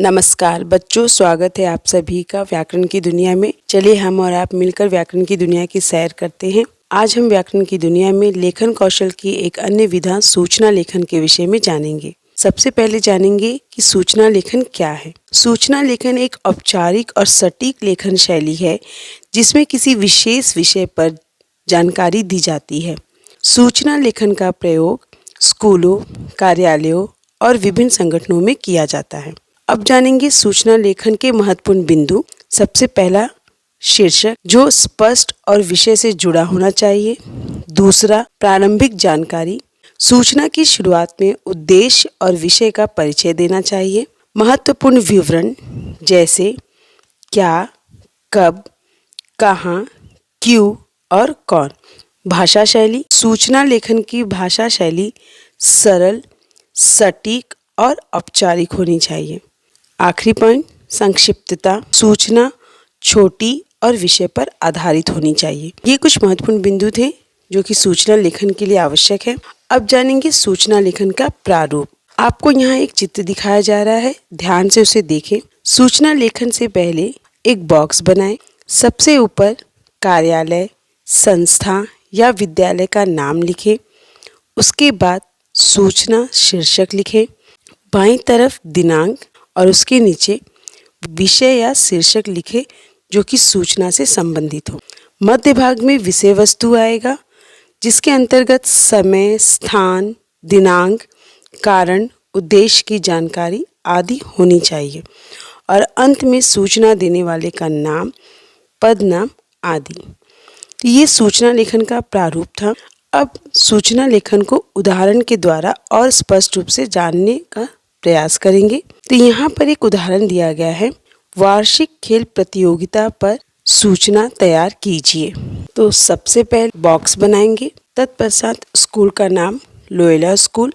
नमस्कार बच्चों, स्वागत है आप सभी का व्याकरण की दुनिया में। चलिए हम और आप मिलकर व्याकरण की दुनिया की सैर करते हैं। आज हम व्याकरण की दुनिया में लेखन कौशल की एक अन्य विधा सूचना लेखन के विषय में जानेंगे। सबसे पहले जानेंगे कि सूचना लेखन क्या है। सूचना लेखन एक औपचारिक और सटीक लेखन शैली है जिसमें किसी विशेष विषय पर जानकारी दी जाती है। सूचना लेखन का प्रयोग स्कूलों, कार्यालयों और विभिन्न संगठनों में किया जाता है। अब जानेंगे सूचना लेखन के महत्वपूर्ण बिंदु। सबसे पहला, शीर्षक जो स्पष्ट और विषय से जुड़ा होना चाहिए। दूसरा, प्रारंभिक जानकारी, सूचना की शुरुआत में उद्देश्य और विषय का परिचय देना चाहिए। महत्वपूर्ण विवरण जैसे क्या, कब, कहाँ, क्यों और कौन। भाषा शैली, सूचना लेखन की भाषा शैली सरल, सटीक और औपचारिक होनी चाहिए। आखिरी पॉइंट, संक्षिप्तता, सूचना छोटी और विषय पर आधारित होनी चाहिए। ये कुछ महत्वपूर्ण बिंदु थे जो कि सूचना लेखन के लिए आवश्यक है। अब जानेंगे सूचना लेखन का प्रारूप। आपको यहाँ एक चित्र दिखाया जा रहा है, ध्यान से उसे देखें। सूचना लेखन से पहले एक बॉक्स बनाएं। सबसे ऊपर कार्यालय, संस्था या विद्यालय का नाम लिखें। उसके बाद सूचना शीर्षक लिखें। बाईं तरफ दिनांक और उसके नीचे विषय या शीर्षक लिखे जो कि सूचना से संबंधित हो। मध्य भाग में विषय वस्तु आएगा जिसके अंतर्गत समय, स्थान, दिनांक, कारण, उद्देश्य की जानकारी आदि होनी चाहिए और अंत में सूचना देने वाले का नाम, पद नाम आदि। तो ये सूचना लेखन का प्रारूप था। अब सूचना लेखन को उदाहरण के द्वारा और स्पष्ट रूप से जानने का प्रयास करेंगे। तो यहाँ पर एक उदाहरण दिया गया है, वार्षिक खेल प्रतियोगिता पर सूचना तैयार कीजिए। तो सबसे पहले बॉक्स बनाएंगे, तत्पश्चात स्कूल का नाम लोयोला स्कूल,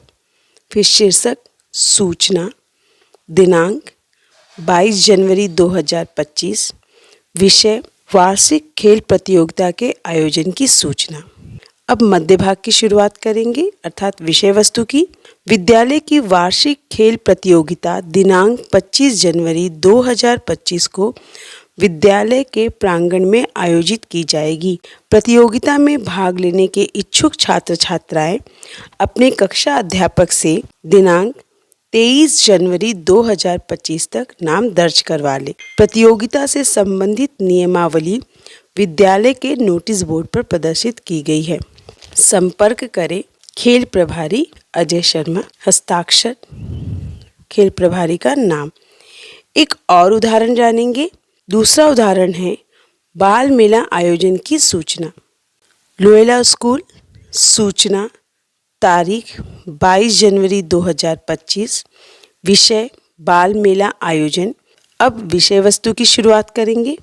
फिर शीर्षक सूचना, दिनांक 22 जनवरी 2025, विषय वार्षिक खेल प्रतियोगिता के आयोजन की सूचना। अब मध्य भाग की शुरुआत करेंगे अर्थात विषय वस्तु की। विद्यालय की वार्षिक खेल प्रतियोगिता दिनांक 25 जनवरी 2025 को विद्यालय के प्रांगण में आयोजित की जाएगी। प्रतियोगिता में भाग लेने के इच्छुक छात्र छात्राएं अपने कक्षा अध्यापक से दिनांक 23 जनवरी 2025 तक नाम दर्ज करवा लें। प्रतियोगिता से संबंधित नियमावली विद्यालय के नोटिस बोर्ड पर प्रदर्शित की गई है। संपर्क करें खेल प्रभारी अजय शर्मा। हस्ताक्षर खेल प्रभारी का नाम। एक और उदाहरण जानेंगे। दूसरा उदाहरण है बाल मेला आयोजन की सूचना। लोयोला स्कूल, सूचना, तारीख 22 जनवरी 2025, विषय बाल मेला आयोजन। अब विषय वस्तु की शुरुआत करेंगे।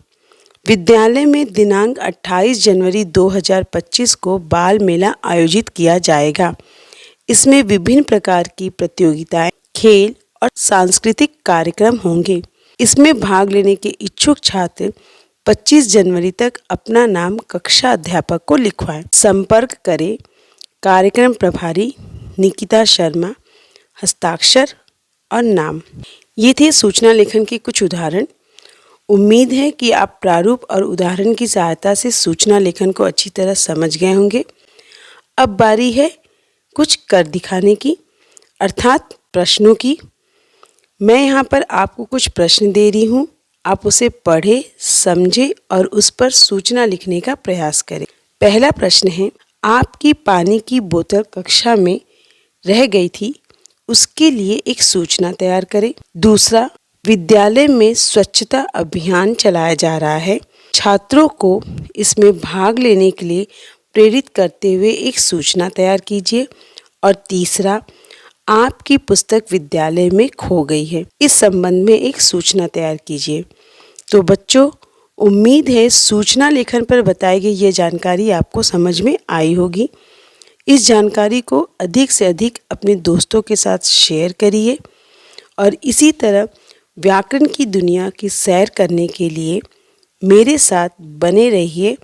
विद्यालय में दिनांक 28 जनवरी 2025 को बाल मेला आयोजित किया जाएगा। इसमें विभिन्न प्रकार की प्रतियोगिताएं, खेल और सांस्कृतिक कार्यक्रम होंगे। इसमें भाग लेने के इच्छुक छात्र 25 जनवरी तक अपना नाम कक्षा अध्यापक को लिखवाएं। संपर्क करें कार्यक्रम प्रभारी निकिता शर्मा। हस्ताक्षर और नाम। ये थे सूचना लेखन के कुछ उदाहरण। उम्मीद है कि आप प्रारूप और उदाहरण की सहायता से सूचना लेखन को अच्छी तरह समझ गए होंगे। अब बारी है कुछ कर दिखाने की अर्थात प्रश्नों की। मैं यहाँ पर आपको कुछ प्रश्न दे रही हूँ, आप उसे पढ़ें, समझें और उस पर सूचना लिखने का प्रयास करें। पहला प्रश्न है, आपकी पानी की बोतल कक्षा में रह गई थी, उसके लिए एक सूचना तैयार करें। दूसरा, विद्यालय में स्वच्छता अभियान चलाया जा रहा है, छात्रों को इसमें भाग लेने के लिए प्रेरित करते हुए एक सूचना तैयार कीजिए। और तीसरा, आपकी पुस्तक विद्यालय में खो गई है, इस संबंध में एक सूचना तैयार कीजिए। तो बच्चों, उम्मीद है सूचना लेखन पर बताई गई ये जानकारी आपको समझ में आई होगी। इस जानकारी को अधिक से अधिक अपने दोस्तों के साथ शेयर करिए और इसी तरह व्याकरण की दुनिया की सैर करने के लिए मेरे साथ बने रहिए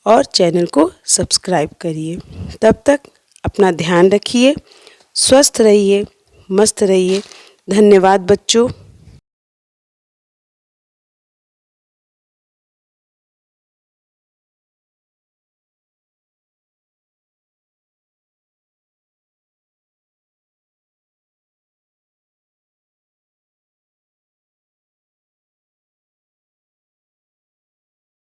और चैनल को सब्सक्राइब करिए। तब तक अपना ध्यान रखिए, स्वस्थ रहिए, मस्त रहिए। धन्यवाद बच्चों।